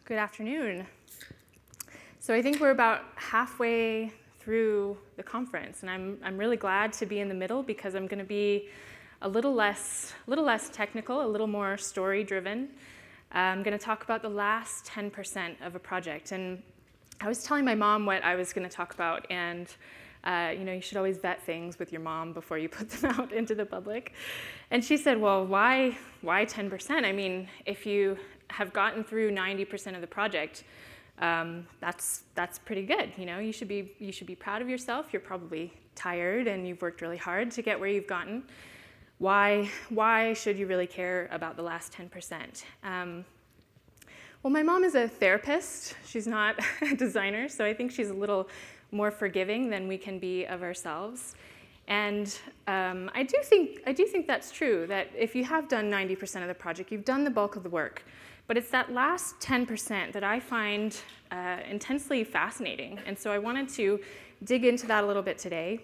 Good afternoon. So I think we're about halfway through the conference, and I'm really glad to be in the middle because I'm going to be a little less technical, a little more story-driven. I'm going to talk about the last 10% of a project, and I was telling my mom what I was going to talk about, and you should always vet things with your mom before you put them out into the public. And she said, well, why 10%? I mean, if you have gotten through 90% of the project, that's pretty good. You should be proud of yourself. You're probably tired and you've worked really hard to get where you've gotten. Why should you really care about the last 10%? Well, my mom is a therapist. She's not a designer, so I think she's a little more forgiving than we can be of ourselves. And I do think that's true, that if you have done 90% of the project, you've done the bulk of the work. But it's that last 10% that I find intensely fascinating. And so I wanted to dig into that a little bit today.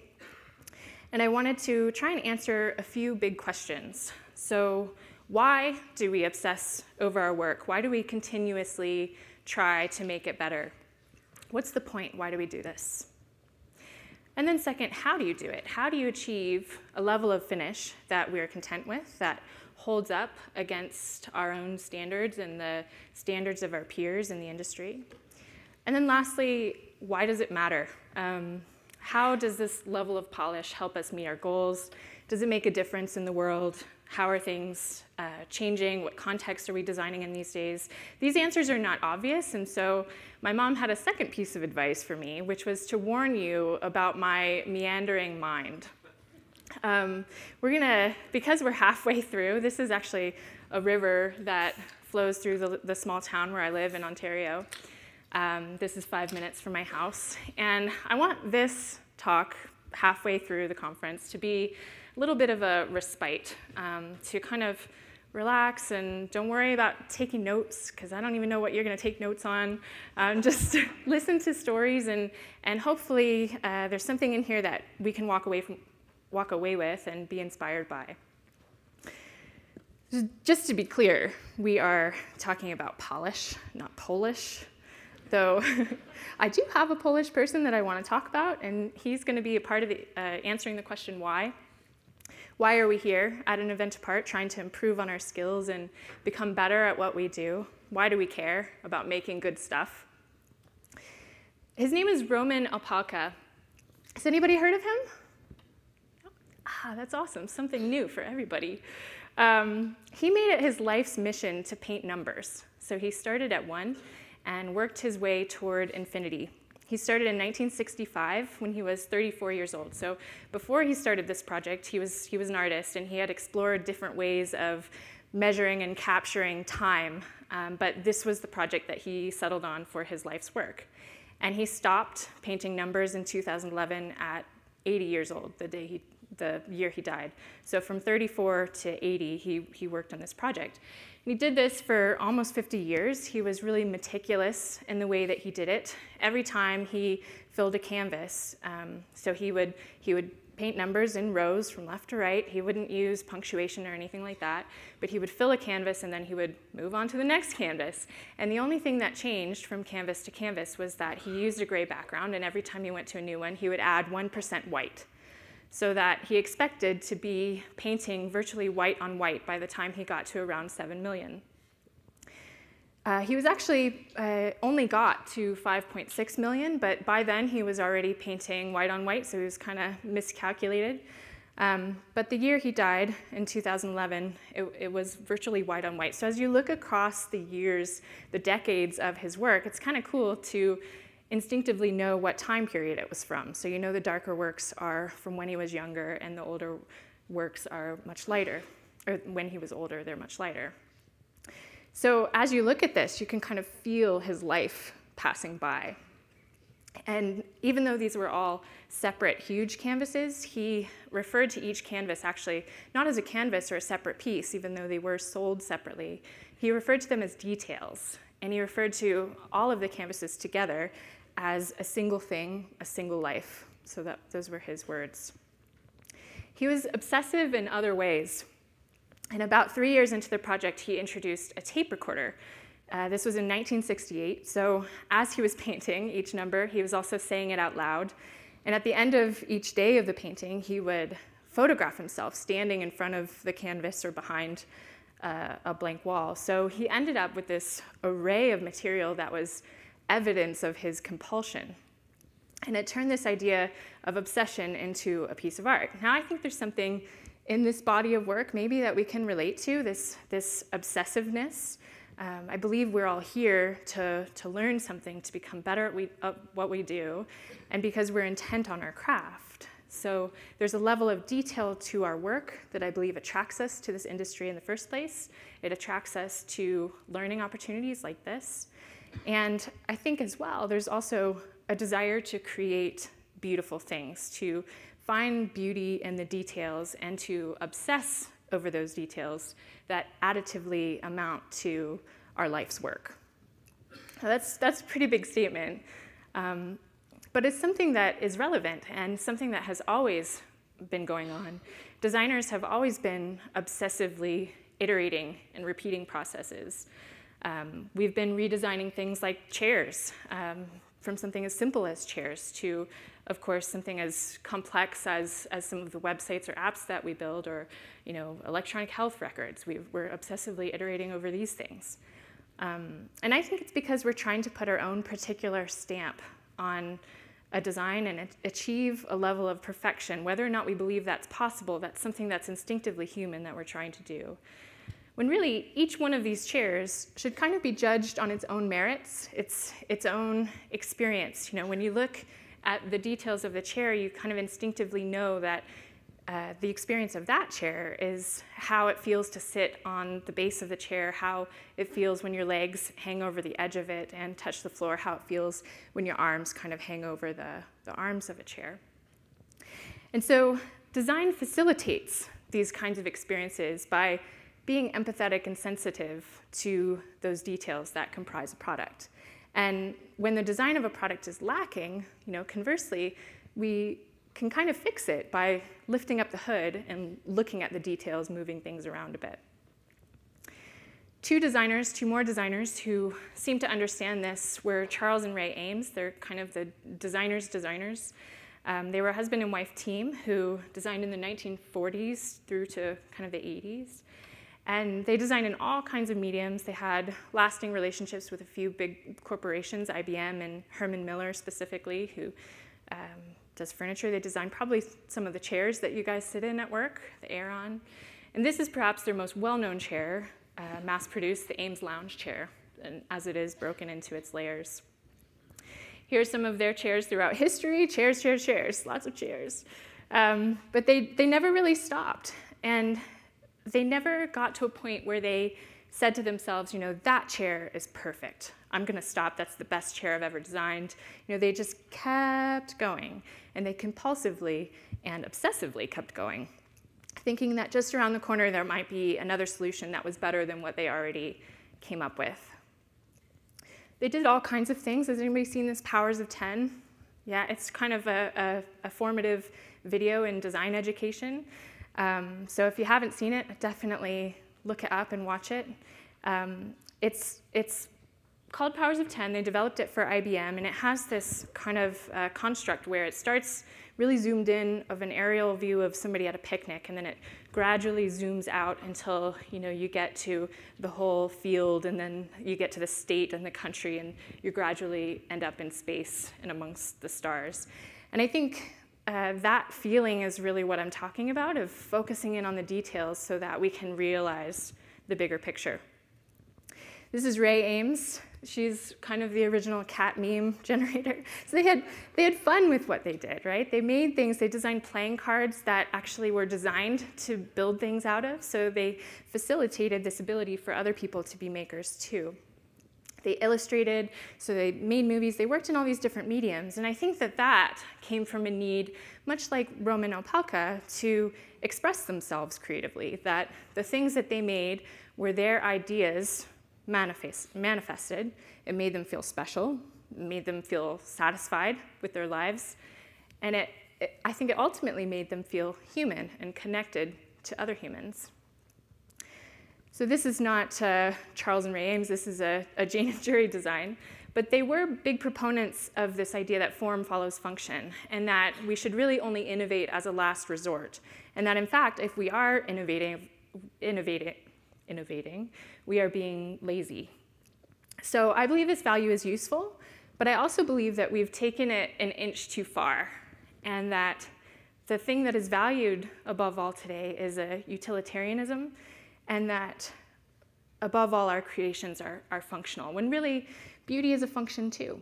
And I wanted to try and answer a few big questions. So why do we obsess over our work? Why do we continuously try to make it better? What's the point? Why do we do this? And then second, how do you do it? How do you achieve a level of finish that we're content with, that holds up against our own standards and the standards of our peers in the industry? And then lastly, why does it matter? How does this level of polish help us meet our goals? Does it make a difference in the world? How are things changing? What context are we designing in these days? These answers are not obvious, and so my mom had a second piece of advice for me, which was to warn you about my meandering mind. Because we're halfway through, this is actually a river that flows through the small town where I live in Ontario. This is 5 minutes from my house, and I want this talk halfway through the conference to be a little bit of a respite, to kind of relax and don't worry about taking notes, because I don't even know what you're going to take notes on. Just listen to stories, and hopefully there's something in here that we can walk away with and be inspired by. Just to be clear, we are talking about polish, not Polish. Though I do have a Polish person that I want to talk about, and he's going to be a part of answering the question why. Why are we here at an event apart trying to improve on our skills and become better at what we do? Why do we care about making good stuff? His name is Roman Opalka. Has anybody heard of him? That's awesome. Something new for everybody. He made it his life's mission to paint numbers. So he started at 1 and worked his way toward infinity. He started in 1965 when he was 34 years old. So before he started this project, he was an artist, and he had explored different ways of measuring and capturing time. But this was the project that he settled on for his life's work. And he stopped painting numbers in 2011 at 80 years old, the year he died. So from 34 to 80, he worked on this project. And he did this for almost 50 years. He was really meticulous in the way that he did it. Every time he filled a canvas, so he would paint numbers in rows from left to right. He wouldn't use punctuation or anything like that, but he would fill a canvas and then he would move on to the next canvas. And the only thing that changed from canvas to canvas was that he used a gray background, and every time he went to a new one, he would add 1% white, so that he expected to be painting virtually white on white by the time he got to around 7 million. He was actually only got to 5.6 million, but by then he was already painting white on white, so he was kind of miscalculated. But the year he died, in 2011, it was virtually white on white. So as you look across the years, the decades of his work, it's kind of cool to instinctively know what time period it was from. So you know the darker works are from when he was younger, and the older works are much lighter. Or when he was older, they're much lighter. So as you look at this, you can kind of feel his life passing by. And even though these were all separate, huge canvases, he referred to each canvas actually not as a canvas or a separate piece, even though they were sold separately. He referred to them as details. And he referred to all of the canvases together as a single thing, a single life. So those were his words. He was obsessive in other ways. And about 3 years into the project, he introduced a tape recorder This was in 1968, so as he was painting each number, he was also saying it out loud. And at the end of each day of the painting, he would photograph himself standing in front of the canvas or behind a blank wall. So he ended up with this array of material that was evidence of his compulsion. And it turned this idea of obsession into a piece of art. Now I think there's something in this body of work maybe that we can relate to, this obsessiveness. I believe we're all here to learn something, to become better at what we do, and because we're intent on our craft. So there's a level of detail to our work that I believe attracts us to this industry in the first place. It attracts us to learning opportunities like this. And I think as well, there's also a desire to create beautiful things, to find beauty in the details and to obsess over those details that additively amount to our life's work. Now that's a pretty big statement, but it's something that is relevant and something that has always been going on. Designers have always been obsessively iterating and repeating processes. We've been redesigning things like chairs, from something as simple as chairs to, of course, something as complex as some of the websites or apps that we build, or electronic health records. We're obsessively iterating over these things. And I think it's because we're trying to put our own particular stamp on a design and achieve a level of perfection. Whether or not we believe that's possible, that's something that's instinctively human that we're trying to do. When really, each one of these chairs should kind of be judged on its own merits, its own experience. When you look at the details of the chair, you kind of instinctively know that the experience of that chair is how it feels to sit on the base of the chair, how it feels when your legs hang over the edge of it and touch the floor, how it feels when your arms kind of hang over the arms of a chair. And so design facilitates these kinds of experiences by being empathetic and sensitive to those details that comprise a product. And when the design of a product is lacking, conversely, we can kind of fix it by lifting up the hood and looking at the details, moving things around a bit. Two more designers who seem to understand this were Charles and Ray Eames. They're kind of the designers. They were a husband and wife team who designed in the 1940s through to kind of the 80s. And they designed in all kinds of mediums. They had lasting relationships with a few big corporations, IBM and Herman Miller specifically, who does furniture. They designed probably some of the chairs that you guys sit in at work, the Aeron. And this is perhaps their most well-known chair, mass-produced, the Eames Lounge chair, and as it is broken into its layers. Here's some of their chairs throughout history. Chairs, lots of chairs. But they never really stopped. And they never got to a point where they said to themselves, that chair is perfect. I'm going to stop. That's the best chair I've ever designed. They just kept going, and they compulsively and obsessively kept going, thinking that just around the corner there might be another solution that was better than what they already came up with. They did all kinds of things. Has anybody seen this Powers of 10? Yeah, it's kind of a formative video in design education. So if you haven't seen it, definitely look it up and watch it. It's called Powers of 10. They developed it for IBM, and it has this kind of construct where it starts really zoomed in of an aerial view of somebody at a picnic, and then it gradually zooms out until you get to the whole field, and then you get to the state and the country, and you gradually end up in space and amongst the stars. And I think that feeling is really what I'm talking about, of focusing in on the details so that we can realize the bigger picture. This is Ray Eames. She's kind of the original cat meme generator. So they had fun with what they did, right? They made things, they designed playing cards that actually were designed to build things out of, so they facilitated this ability for other people to be makers too. They illustrated, so they made movies, they worked in all these different mediums, and I think that came from a need, much like Roman Opelka, to express themselves creatively, that the things that they made were their ideas manifested. It made them feel special, it made them feel satisfied with their lives, and I think it ultimately made them feel human and connected to other humans. So this is not Charles and Ray Eames, this is a Jane and Jury design. But they were big proponents of this idea that form follows function, and that we should really only innovate as a last resort. And that in fact, if we are innovating, we are being lazy. So I believe this value is useful, but I also believe that we've taken it an inch too far, and that the thing that is valued above all today is a utilitarianism, and that above all our creations are functional, when really beauty is a function too.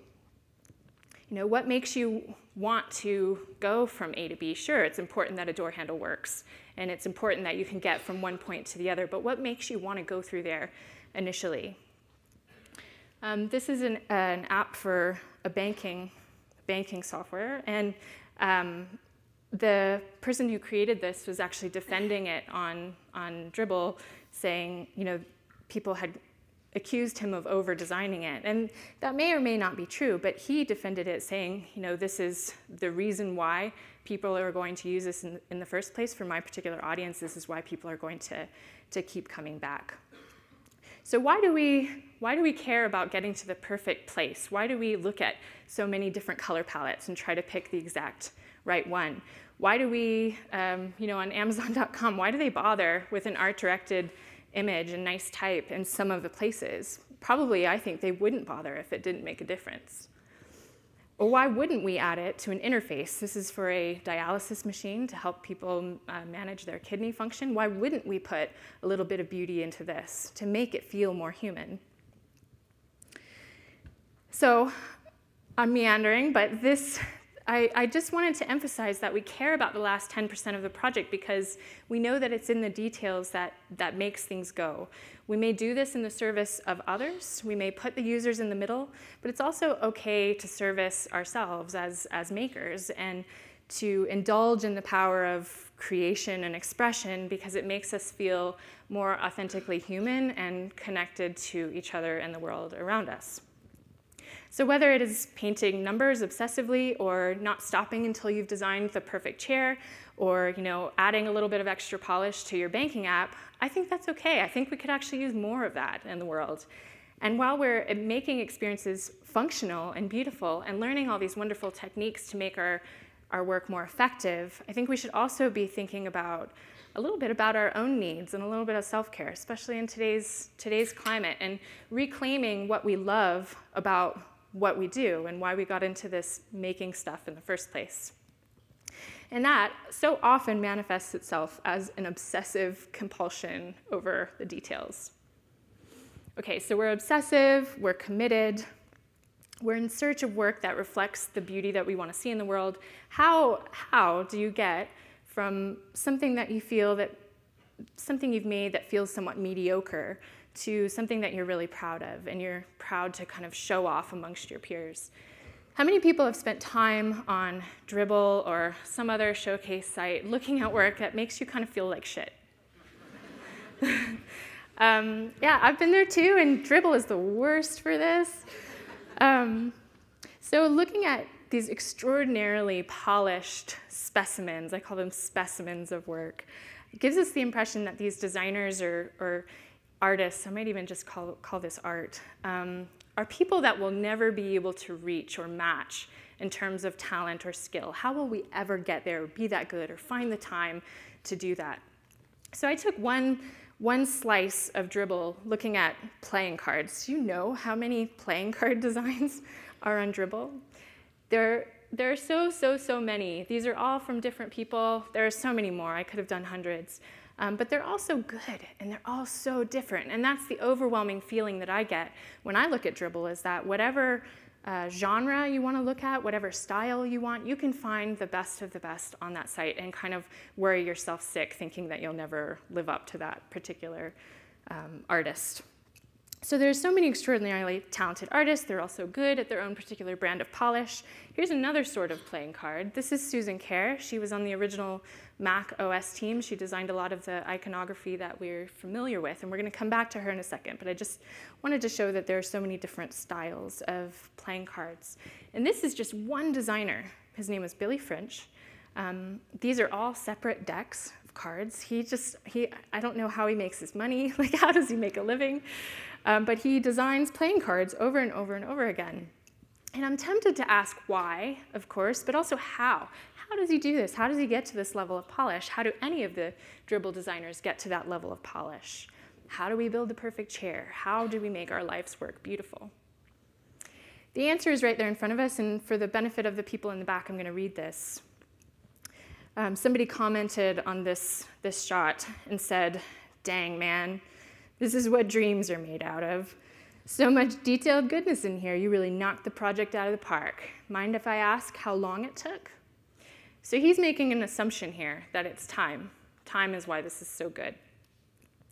You know, what makes you want to go from A to B? Sure, it's important that a door handle works, and it's important that you can get from one point to the other, but what makes you want to go through there initially? This is an app for a banking software, and the person who created this was actually defending it on Dribbble, saying, you know, people had accused him of over-designing it. And that may or may not be true, but he defended it saying, you know, this is the reason why people are going to use this in the first place. For my particular audience, this is why people are going to keep coming back. So why do we care about getting to the perfect place? Why do we look at so many different color palettes and try to pick the exact right one? Why do we, you know, on Amazon.com, why do they bother with an art-directed image and nice type in some of the places? Probably, I think they wouldn't bother if it didn't make a difference. Or why wouldn't we add it to an interface? This is for a dialysis machine to help people manage their kidney function. Why wouldn't we put a little bit of beauty into this to make it feel more human? So I'm meandering, but I just wanted to emphasize that we care about the last 10% of the project because we know that it's in the details that makes things go. We may do this in the service of others. We may put the users in the middle, but it's also okay to service ourselves as makers and to indulge in the power of creation and expression because it makes us feel more authentically human and connected to each other and the world around us. So whether it is painting numbers obsessively or not stopping until you've designed the perfect chair or, you know, adding a little bit of extra polish to your banking app, I think that's okay. I think we could actually use more of that in the world. And while we're making experiences functional and beautiful and learning all these wonderful techniques to make our work more effective, I think we should also be thinking about a little bit about our own needs and a little bit of self-care, especially in today's climate, and reclaiming what we love about what we do and why we got into this making stuff in the first place. And that so often manifests itself as an obsessive compulsion over the details. Okay, so we're obsessive, we're committed, we're in search of work that reflects the beauty that we want to see in the world. How do you get from something that you feel that, something you've made that feels somewhat mediocre to something that you're really proud of and you're proud to kind of show off amongst your peers? How many people have spent time on Dribbble or some other showcase site looking at work that makes you kind of feel like shit? Yeah, I've been there too, and Dribbble is the worst for this. So looking at these extraordinarily polished specimens, I call them specimens of work, it gives us the impression that these designers or artists, I might even just call this art, are people that will never be able to reach or match in terms of talent or skill. How will we ever get there, or be that good, or find the time to do that? So I took one slice of Dribbble looking at playing cards. Do you know how many playing card designs are on Dribbble? There are so many. These are all from different people. There are so many more. I could have done hundreds. But they're all so good, and they're all so different. And that's the overwhelming feeling that I get when I look at Dribbble, is that whatever genre you want to look at, whatever style you want, you can find the best of the best on that site and kind of worry yourself sick thinking that you'll never live up to that particular artist. So there's so many extraordinarily talented artists. They're also good at their own particular brand of polish. Here's another sort of playing card. This is Susan Kerr. She was on the original Mac OS team. She designed a lot of the iconography that we're familiar with, and we're going to come back to her in a second, but I just wanted to show that there are so many different styles of playing cards. And this is just one designer. His name is Billy French. These are all separate decks cards. I don't know how he makes his money, like how does he make a living? But he designs playing cards over and over and over again. And I'm tempted to ask why, of course, but also how. How does he do this? How does he get to this level of polish? How do any of the dribble designers get to that level of polish? How do we build the perfect chair? How do we make our life's work beautiful? The answer is right there in front of us, and for the benefit of the people in the back, I'm going to read this. Somebody commented on this shot and said, "Dang, man, this is what dreams are made out of. So much detailed goodness in here. You really knocked the project out of the park. Mind if I ask how long it took?" So he's making an assumption here that it's time. Time is why this is so good.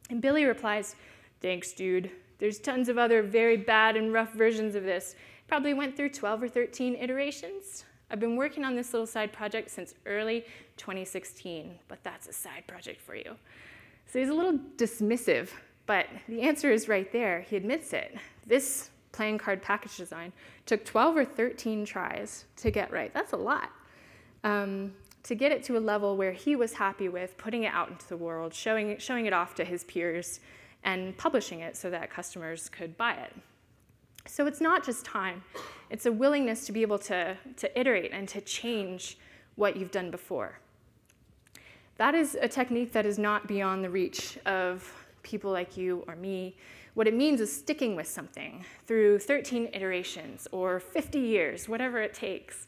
And Billy replies, "Thanks, dude. There's tons of other very bad and rough versions of this. Probably went through 12 or 13 iterations. I've been working on this little side project since early 2016, but that's a side project for you." So he's a little dismissive, but the answer is right there. He admits it. This playing card package design took 12 or 13 tries to get right. That's a lot. To get it to a level where he was happy with putting it out into the world, showing it off to his peers, and publishing it so that customers could buy it. So it's not just time. It's a willingness to be able to iterate and to change what you've done before. That is a technique that is not beyond the reach of people like you or me. What it means is sticking with something through 13 iterations or 50 years, whatever it takes,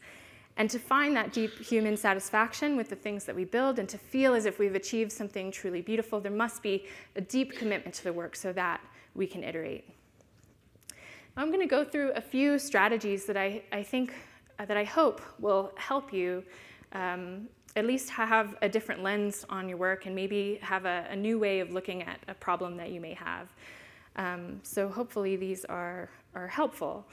and to find that deep human satisfaction with the things that we build and to feel as if we've achieved something truly beautiful. There must be a deep commitment to the work so that we can iterate. I'm going to go through a few strategies that I hope will help you at least have a different lens on your work and maybe have a new way of looking at a problem that you may have. So hopefully these are helpful.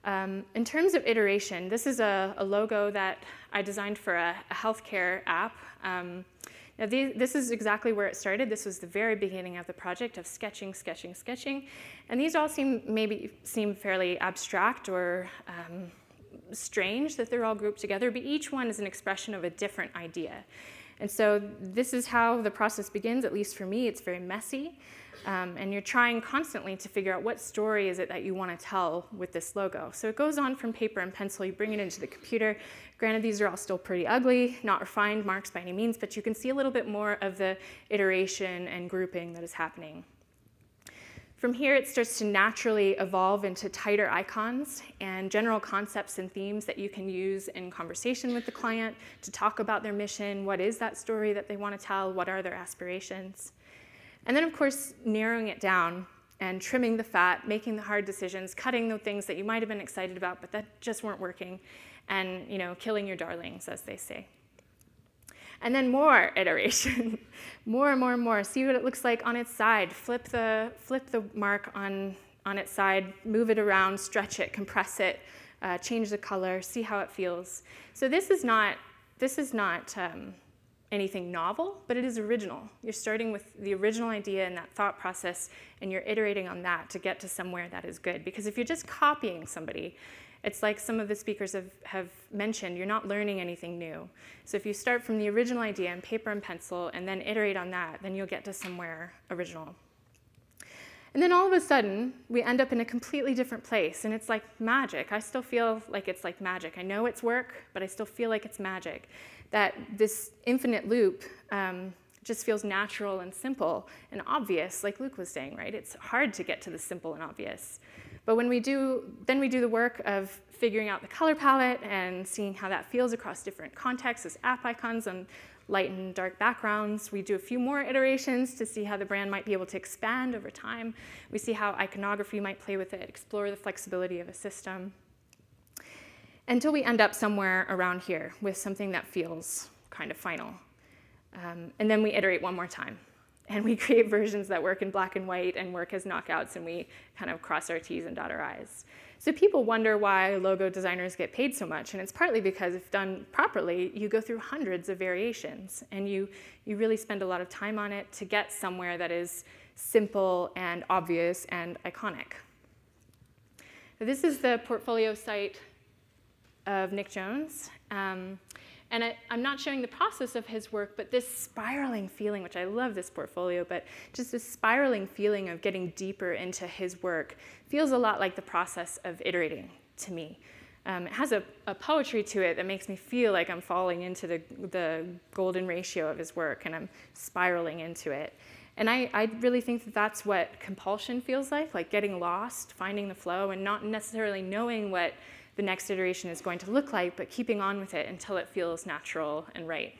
In terms of iteration, this is a logo that I designed for a healthcare app. Now this is exactly where it started. This was the very beginning of the project of sketching. And these all seem fairly abstract or strange that they're all grouped together, but each one is an expression of a different idea. And so this is how the process begins, at least for me. It's very messy. And you're trying constantly to figure out what story is it that you want to tell with this logo. So it goes on from paper and pencil, you bring it into the computer. Granted, these are all still pretty ugly, not refined marks by any means, but you can see a little bit more of the iteration and grouping that is happening. From here, it starts to naturally evolve into tighter icons and general concepts and themes that you can use in conversation with the client to talk about their mission. What is that story that they want to tell? What are their aspirations? And then, of course, narrowing it down and trimming the fat, making the hard decisions, cutting the things that you might have been excited about but that just weren't working, and killing your darlings, as they say. And then more iteration, more. See what it looks like on its side. Flip the mark on its side, move it around, stretch it, compress it, change the color, see how it feels. So this is not anything novel, but it is original. You're starting with the original idea and that thought process, and you're iterating on that to get to somewhere that is good. Because if you're just copying somebody, it's like some of the speakers have mentioned, you're not learning anything new. So if you start from the original idea in paper and pencil and then iterate on that, then you'll get to somewhere original. And then all of a sudden, we end up in a completely different place, and it's like magic. I still feel like it's like magic. I know it's work, but I still feel like it's magic. That this infinite loop just feels natural and simple and obvious, like Luke was saying, right? It's hard to get to the simple and obvious. But when we do the work of figuring out the color palette and seeing how that feels across different contexts as app icons on light and dark backgrounds. We do a few more iterations to see how the brand might be able to expand over time. We see how iconography might play with it, explore the flexibility of a system, until we end up somewhere around here with something that feels kind of final. And then we iterate one more time. And we create versions that work in black and white and work as knockouts, and we kind of cross our T's and dot our I's. So people wonder why logo designers get paid so much, and it's partly because if done properly, you go through hundreds of variations, and you really spend a lot of time on it to get somewhere that is simple and obvious and iconic. This is the portfolio site of Nick Jones. And I'm not showing the process of his work, but this spiraling feeling, which I love this portfolio, but just this spiraling feeling of getting deeper into his work feels a lot like the process of iterating to me. It has a poetry to it that makes me feel like I'm falling into the golden ratio of his work, and I'm spiraling into it. And I really think that that's what compulsion feels like getting lost, finding the flow, and not necessarily knowing what the next iteration is going to look like, but keeping on with it until it feels natural and right.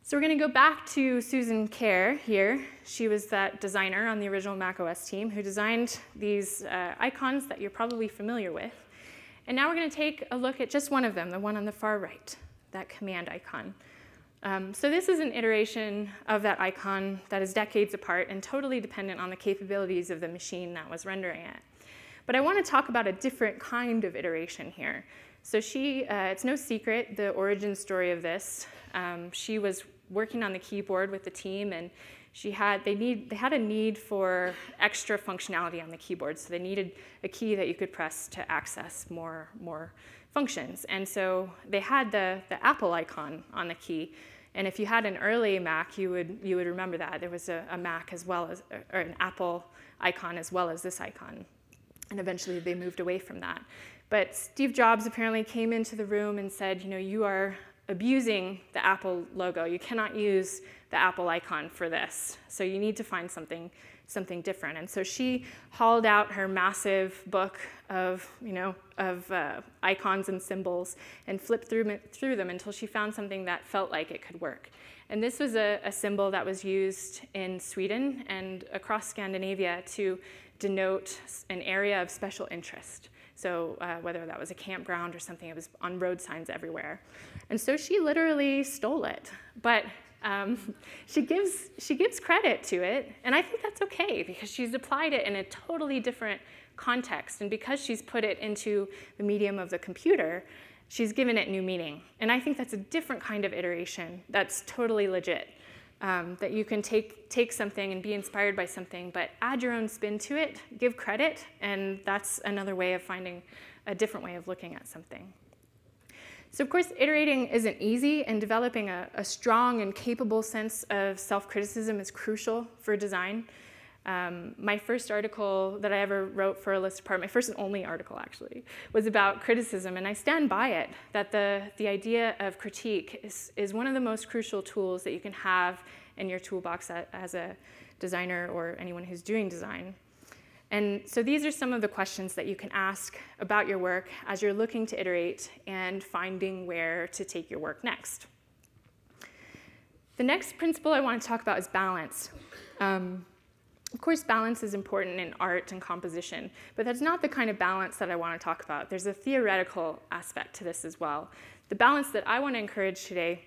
So we're going to go back to Susan Kare here. She was that designer on the original macOS team who designed these icons that you're probably familiar with. And now we're going to take a look at just one of them, the one on the far right, that command icon. So this is an iteration of that icon that is decades apart and totally dependent on the capabilities of the machine that was rendering it. But I want to talk about a different kind of iteration here. So it's no secret, the origin story of this. She was working on the keyboard with the team, and they had a need for extra functionality on the keyboard. So they needed a key that you could press to access more functions. And so they had the Apple icon on the key. And if you had an early Mac, you would remember that. There was a Mac as well as, or an Apple icon as well as this icon. And eventually they moved away from that. But Steve Jobs apparently came into the room and said, you are abusing the Apple logo. You cannot use the Apple icon for this. So you need to find something different. And so she hauled out her massive book of icons and symbols and flipped through them until she found something that felt like it could work. And this was a symbol that was used in Sweden and across Scandinavia to denote an area of special interest. So whether that was a campground or something, it was on road signs everywhere. And so she literally stole it. But she gives credit to it, and I think that's okay because she's applied it in a totally different context. And because she's put it into the medium of the computer, she's given it new meaning. And I think that's a different kind of iteration that's totally legit. That you can take something and be inspired by something, but add your own spin to it, give credit, and that's another way of finding a different way of looking at something. So of course, iterating isn't easy, and developing a strong and capable sense of self-criticism is crucial for design. My first article that I ever wrote for a list of my first and only article actually, was about criticism, and I stand by it, that the idea of critique is one of the most crucial tools that you can have in your toolbox as a designer or anyone who's doing design. And so these are some of the questions that you can ask about your work as you're looking to iterate and finding where to take your work next. The next principle I want to talk about is balance. Of course, balance is important in art and composition, but that's not the kind of balance that I want to talk about. There's a theoretical aspect to this as well. The balance that I want to encourage today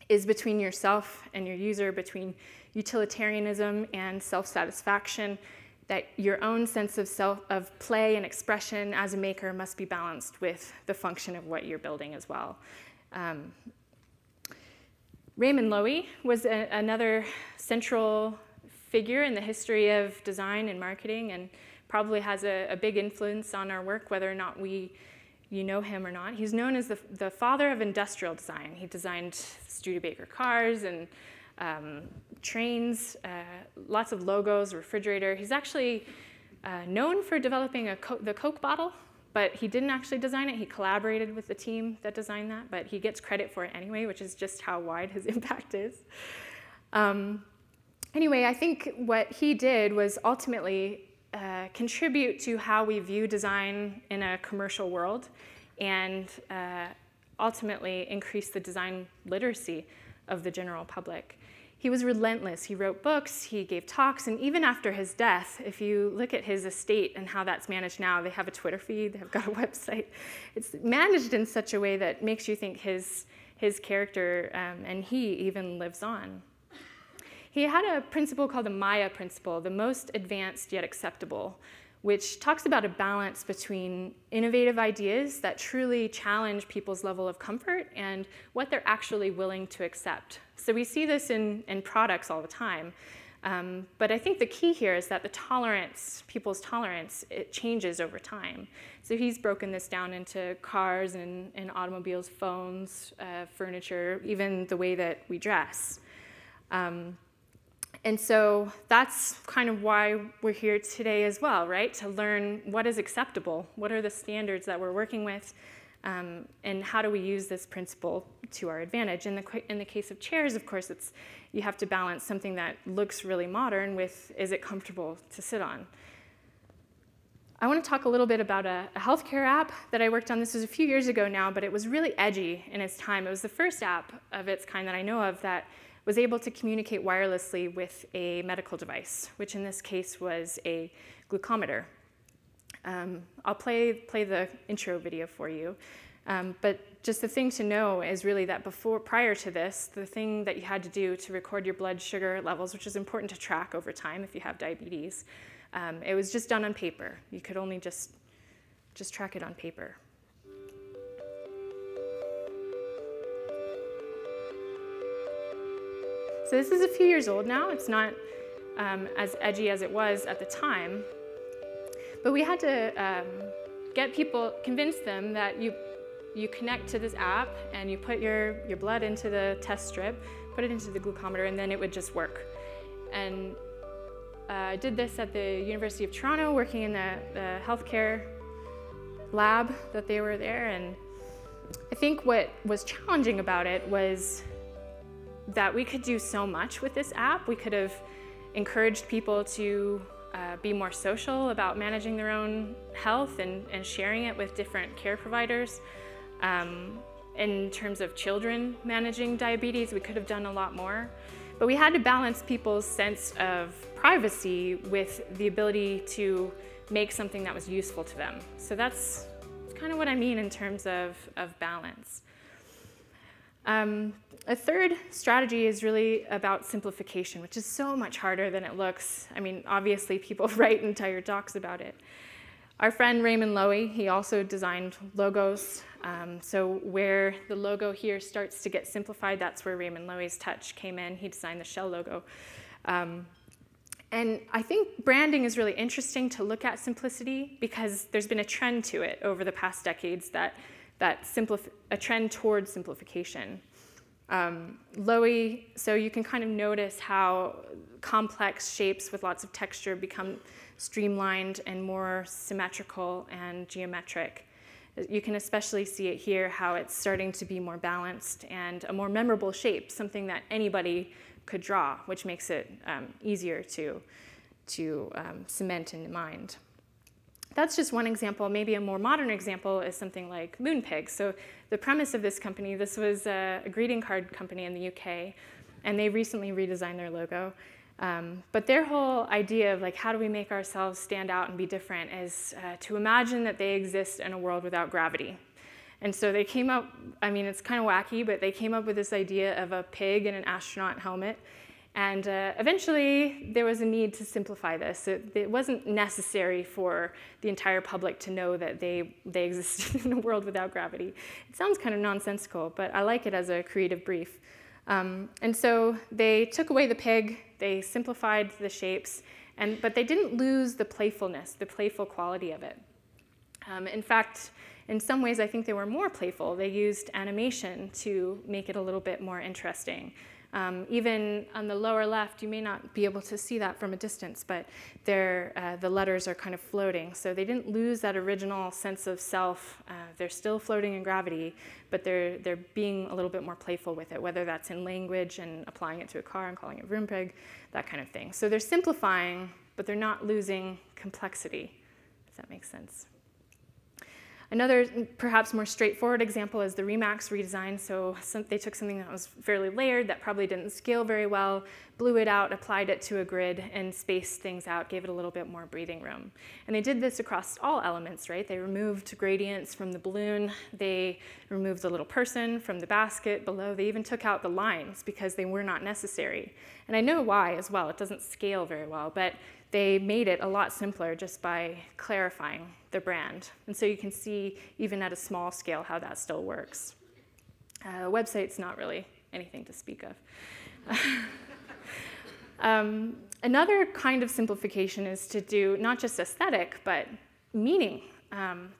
is between yourself and your user, between utilitarianism and self-satisfaction, that your own sense of play and expression as a maker must be balanced with the function of what you're building as well. Raymond Loewy was another central figure in the history of design and marketing, and probably has a big influence on our work, whether or not you know him or not. He's known as the father of industrial design. He designed Studebaker cars and trains, lots of logos, refrigerator. He's actually known for developing the Coke bottle, but he didn't actually design it. He collaborated with the team that designed that, but he gets credit for it anyway, which is just how wide his impact is. Anyway, I think what he did was ultimately contribute to how we view design in a commercial world, and ultimately increase the design literacy of the general public. He was relentless. He wrote books, he gave talks, and even after his death, if you look at his estate and how that's managed now, they have a Twitter feed, they've got a website. It's managed in such a way that makes you think his character and he even lives on. He had a principle called the Maya principle, the most advanced yet acceptable, which talks about a balance between innovative ideas that truly challenge people's level of comfort and what they're actually willing to accept. So we see this in products all the time. But I think the key here is that the tolerance, people's tolerance, it changes over time. So he's broken this down into cars and automobiles, phones, furniture, even the way that we dress. And so that's kind of why we're here today as well, right? To learn what is acceptable, what are the standards that we're working with, and how do we use this principle to our advantage. In the case of chairs, of course, you have to balance something that looks really modern with, is it comfortable to sit on? I want to talk a little bit about a healthcare app that I worked on. This was a few years ago now, but it was really edgy in its time. It was the first app of its kind that I know of that was able to communicate wirelessly with a medical device, which in this case was a glucometer. I'll play the intro video for you. But just the thing to know is really that prior to this, the thing that you had to do to record your blood sugar levels, which is important to track over time if you have diabetes, it was just done on paper. You could only just track it on paper. So this is a few years old now. It's not as edgy as it was at the time. But we had to convince them that you connect to this app and you put your blood into the test strip, put it into the glucometer, and then it would just work. And I did this at the University of Toronto, working in the healthcare lab that they were there. And I think what was challenging about it was that we could do so much with this app. We could have encouraged people to be more social about managing their own health and sharing it with different care providers. In terms of children managing diabetes, we could have done a lot more. But we had to balance people's sense of privacy with the ability to make something that was useful to them. So that's kind of what I mean in terms of balance. A third strategy is really about simplification, which is so much harder than it looks. I mean, obviously people write entire docs about it. Our friend Raymond Loewy, he also designed logos. So where the logo here starts to get simplified, that's where Raymond Loewy's touch came in. He designed the shell logo. And I think branding is really interesting to look at simplicity because there's been a trend to it over the past decades a trend towards simplification. Loewy, so you can kind of notice how complex shapes with lots of texture become streamlined and more symmetrical and geometric. You can especially see it here, how it's starting to be more balanced and a more memorable shape, something that anybody could draw, which makes it easier to cement in the mind. That's just one example. Maybe a more modern example is something like Moonpig. So the premise of this company, this was a greeting card company in the UK, and they recently redesigned their logo. But their whole idea of like, how do we make ourselves stand out and be different is to imagine that they exist in a world without gravity. And so they came up, I mean, it's kind of wacky, but they came up with this idea of a pig in an astronaut helmet. And eventually, there was a need to simplify this. It wasn't necessary for the entire public to know that they existed in a world without gravity. It sounds kind of nonsensical, but I like it as a creative brief. And so they took away the pig, they simplified the shapes, but they didn't lose the playfulness, the playful quality of it. In fact, in some ways, I think they were more playful. They used animation to make it a little bit more interesting. Even on the lower left, you may not be able to see that from a distance, but the letters are kind of floating. So they didn't lose that original sense of self. They're still floating in gravity, but they're being a little bit more playful with it, whether that's in language and applying it to a car and calling it Roompig, that kind of thing. So they're simplifying, but they're not losing complexity, if that makes sense. Another, perhaps more straightforward example is the Remax Redesigned. So they took something that was fairly layered, that probably didn't scale very well, blew it out, applied it to a grid, and spaced things out, gave it a little bit more breathing room. And they did this across all elements, right? They removed gradients from the balloon. They removed the little person from the basket below. They even took out the lines because they were not necessary. And I know why as well. It doesn't scale very well, but they made it a lot simpler just by clarifying the brand. And so you can see, even at a small scale, how that still works. Website's not really anything to speak of. Another kind of simplification is to do not just aesthetic, but meaning.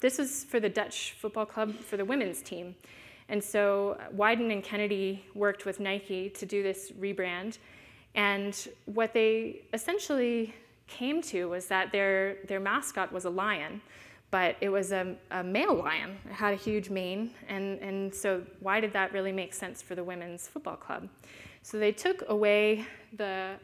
This is for the Dutch football club for the women's team. And so Wieden and Kennedy worked with Nike to do this rebrand. And what they essentially came to was that their mascot was a lion, but it was a male lion. It had a huge mane, and so why did that really make sense for the women's football club? So they took away the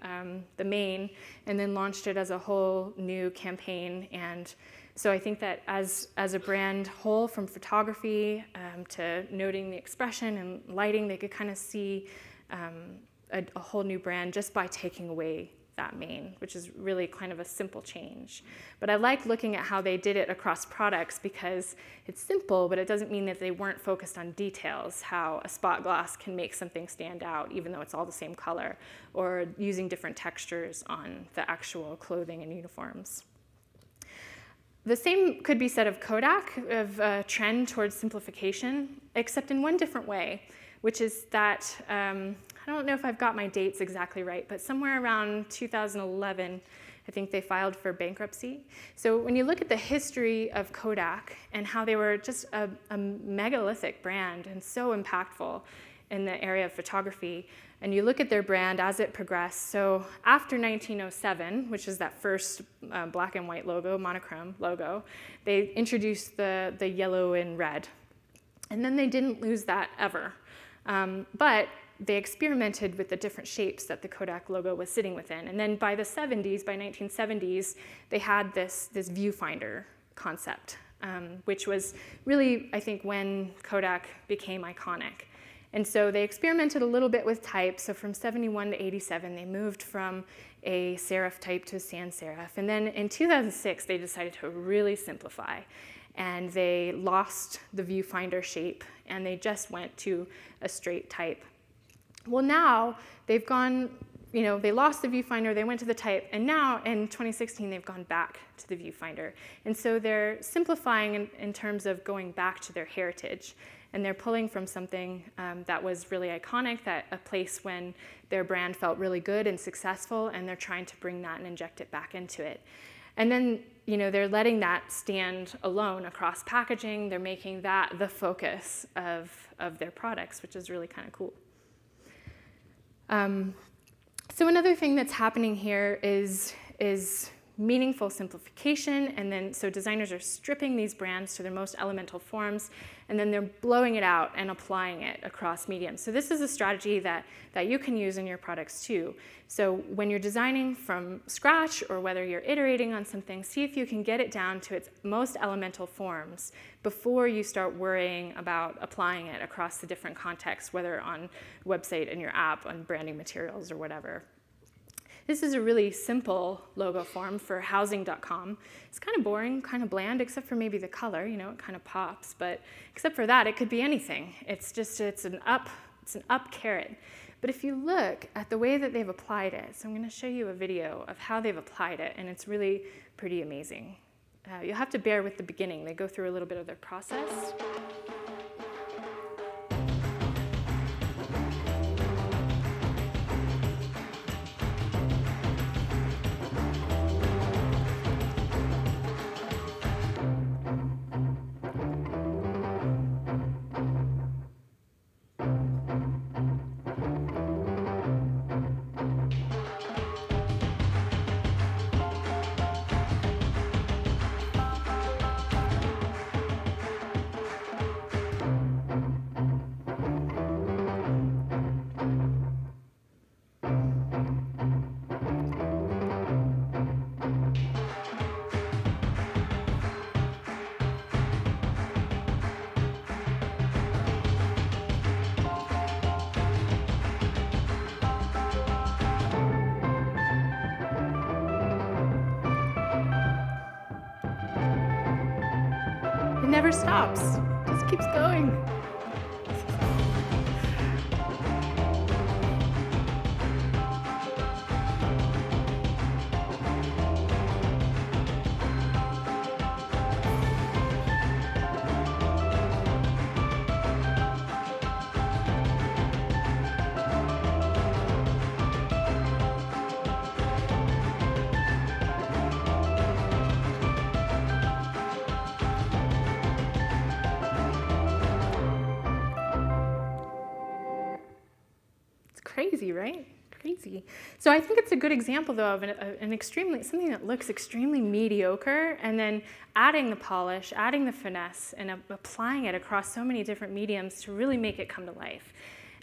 mane and then launched it as a whole new campaign. And so I think that as a brand whole, from photography to noting the expression and lighting, they could kind of see a whole new brand just by taking away that mane, which is really kind of a simple change. But I like looking at how they did it across products because it's simple, but it doesn't mean that they weren't focused on details, how a spot gloss can make something stand out even though it's all the same color, or using different textures on the actual clothing and uniforms. The same could be said of Kodak, of a trend towards simplification, except in one different way, which is that I don't know if I've got my dates exactly right, but somewhere around 2011, I think they filed for bankruptcy. So when you look at the history of Kodak and how they were just a megalithic brand and so impactful in the area of photography, and you look at their brand as it progressed, so after 1907, which is that first black and white logo, monochrome logo, they introduced the yellow and red. And then they didn't lose that ever. But they experimented with the different shapes that the Kodak logo was sitting within. And then by the 70s, by 1970s, they had this viewfinder concept, which was really, I think, when Kodak became iconic. And so they experimented a little bit with type. So from 71 to 87, they moved from a serif type to a sans serif. And then in 2006, they decided to really simplify. And they lost the viewfinder shape, and they just went to a straight type. Well, now they've gone, they lost the viewfinder, they went to the type, and now in 2016, they've gone back to the viewfinder. And so they're simplifying in terms of going back to their heritage. And they're pulling from something that was really iconic, that a place when their brand felt really good and successful, and they're trying to bring that and inject it back into it. And then, they're letting that stand alone across packaging. They're making that the focus of their products, which is really kind of cool. So another thing that's happening here is meaningful simplification, and then so designers are stripping these brands to their most elemental forms, and then they're blowing it out and applying it across mediums. So this is a strategy that you can use in your products too. So when you're designing from scratch, or whether you're iterating on something, see if you can get it down to its most elemental forms before you start worrying about applying it across the different contexts, whether on website, in your app, on branding materials, or whatever. This is a really simple logo form for housing.com. It's kind of boring, kind of bland, except for maybe the color, it kind of pops. But except for that, it could be anything. It's an up carrot. But if you look at the way that they've applied it, so I'm going to show you a video of how they've applied it, and it's really pretty amazing. You'll have to bear with the beginning. They go through a little bit of their process. It never stops, just keeps going. Crazy, right? Crazy. So I think it's a good example, though, of something that looks extremely mediocre, and then adding the polish, adding the finesse, and applying it across so many different mediums to really make it come to life.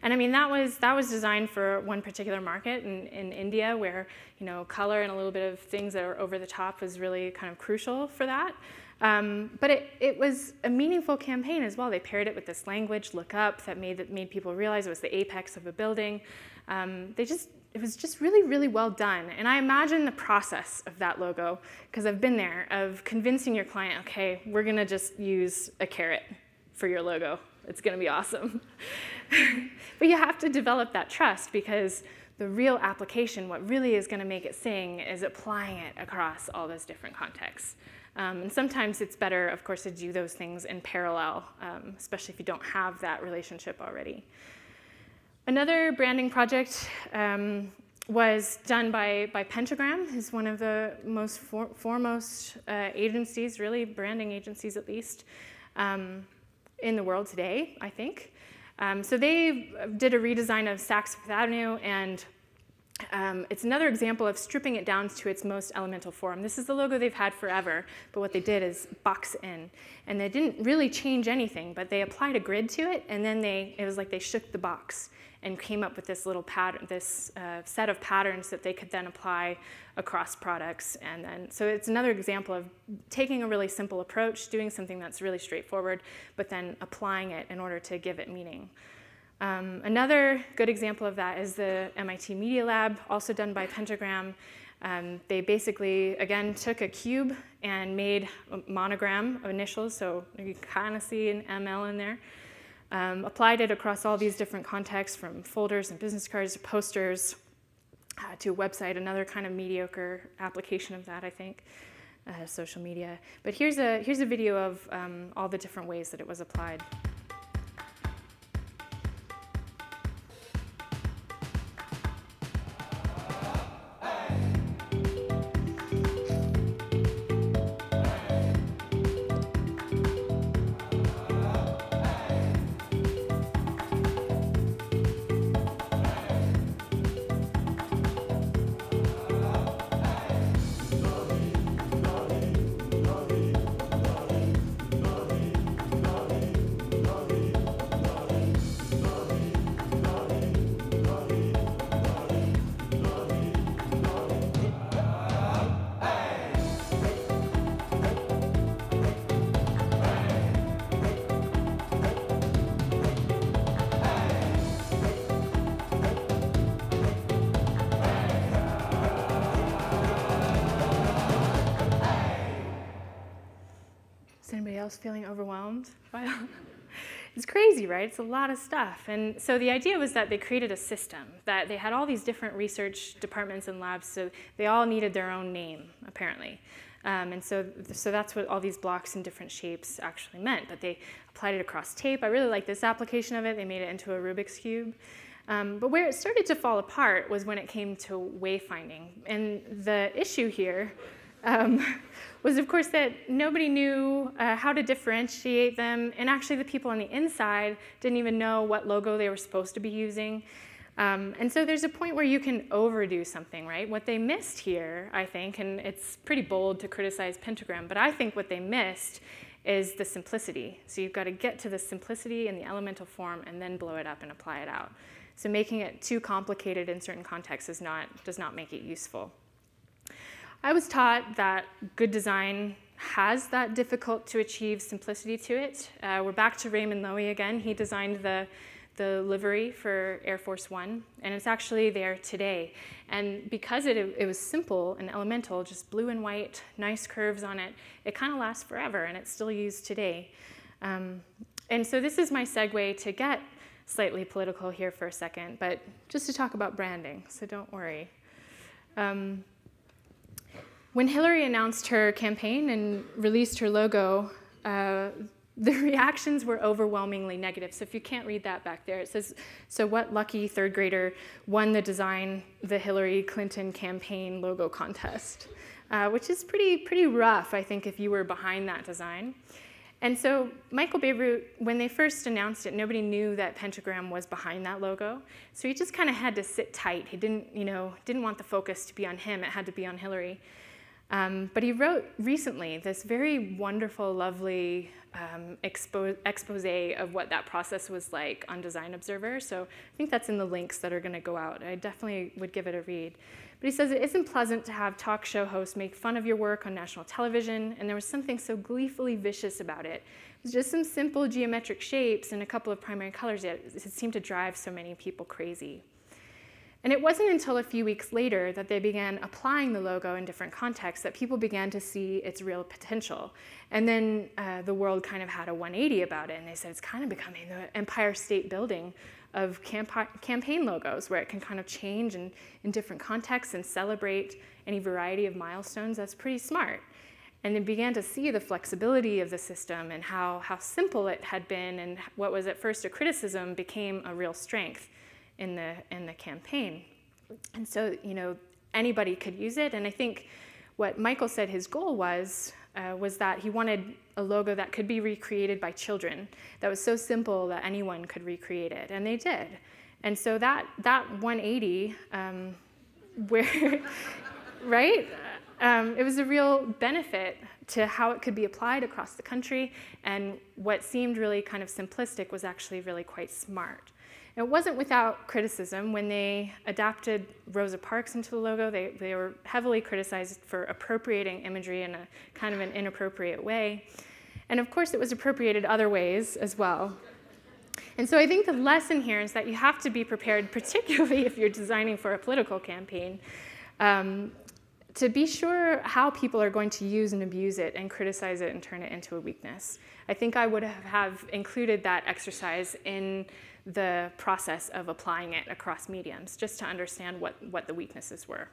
And I mean, that was designed for one particular market in India, where color and a little bit of things that are over the top was really kind of crucial for that. But it was a meaningful campaign as well. They paired it with this language, look up, that made people realize it was the apex of a building. It was just really, really well done. And I imagine the process of that logo, because I've been there, of convincing your client, okay, we're going to just use a carrot for your logo. It's going to be awesome. But you have to develop that trust, because the real application, what really is going to make it sing, is applying it across all those different contexts. And sometimes it's better, of course, to do those things in parallel, especially if you don't have that relationship already. Another branding project was done by Pentagram, who's one of the most foremost agencies, really branding agencies at least, in the world today, I think. So they did a redesign of Saks Fifth Avenue, and it's another example of stripping it down to its most elemental form. This is the logo they've had forever, but what they did is box in. And they didn't really change anything, but they applied a grid to it, and then it was like they shook the box and came up with this little pattern, this set of patterns that they could then apply across products. And then, so it's another example of taking a really simple approach, doing something that's really straightforward, but then applying it in order to give it meaning. Another good example of that is the MIT Media Lab, also done by Pentagram. They basically, again, took a cube and made a monogram of initials, so you can kind of see an ML in there. Applied it across all these different contexts, from folders and business cards to posters to a website, another kind of mediocre application of that, I think, social media. But here's a video of all the different ways that it was applied. Is anybody else feeling overwhelmed? It's crazy, right? It's a lot of stuff. And so the idea was that they created a system, that they had all these different research departments and labs, so they all needed their own name, apparently. And so that's what all these blocks in different shapes actually meant. But they applied it across tape. I really like this application of it. They made it into a Rubik's Cube. But where it started to fall apart was when it came to wayfinding. And the issue here was, of course, that nobody knew how to differentiate them. And actually, the people on the inside didn't even know what logo they were supposed to be using. And so there's a point where you can overdo something, right? What they missed here, I think, and it's pretty bold to criticize Pentagram, but I think what they missed is the simplicity. So you've got to get to the simplicity in the elemental form and then blow it up and apply it out. So making it too complicated in certain contexts does not make it useful. I was taught that good design has that difficult to achieve simplicity to it. We're back to Raymond Loewy again. He designed the livery for Air Force One, and it's actually there today. And because it was simple and elemental, just blue and white, nice curves on it, it kind of lasts forever, and it's still used today. And so this is my segue to get slightly political here for a second, but just to talk about branding, so don't worry. When Hillary announced her campaign and released her logo, the reactions were overwhelmingly negative. So if you can't read that back there, it says, so what lucky third grader won the Hillary Clinton campaign logo contest, which is pretty rough, I think, if you were behind that design. And so Michael Bierut, when they first announced it, nobody knew that pentagram was behind that logo. So he just kind of had to sit tight. He didn't want the focus to be on him. It had to be on Hillary. But he wrote recently this very wonderful, lovely expose of what that process was like on Design Observer. So I think that's in the links that are going to go out. I definitely would give it a read. But he says, it isn't pleasant to have talk show hosts make fun of your work on national television, and there was something so gleefully vicious about it. It was just some simple geometric shapes and a couple of primary colors, yet it seemed to drive so many people crazy. And it wasn't until a few weeks later that they began applying the logo in different contexts that people began to see its real potential. And then the world kind of had a 180 about it, and they said it's kind of becoming the Empire State Building of campaign logos, where it can kind of change in different contexts and celebrate any variety of milestones. That's pretty smart. And they began to see the flexibility of the system and how simple it had been, and what was at first a criticism became a real strength in the campaign. And so, anybody could use it. And I think what Michael said his goal was that he wanted a logo that could be recreated by children, that was so simple that anyone could recreate it, and they did. And so that 180, where, right? It was a real benefit to how it could be applied across the country, and what seemed really kind of simplistic was actually really quite smart. It wasn't without criticism. When they adapted Rosa Parks into the logo, they were heavily criticized for appropriating imagery in a kind of an inappropriate way. And of course, it was appropriated other ways as well. And so I think the lesson here is that you have to be prepared, particularly if you're designing for a political campaign, to be sure how people are going to use and abuse it and criticize it and turn it into a weakness. I think I would have included that exercise in the process of applying it across mediums, just to understand what the weaknesses were.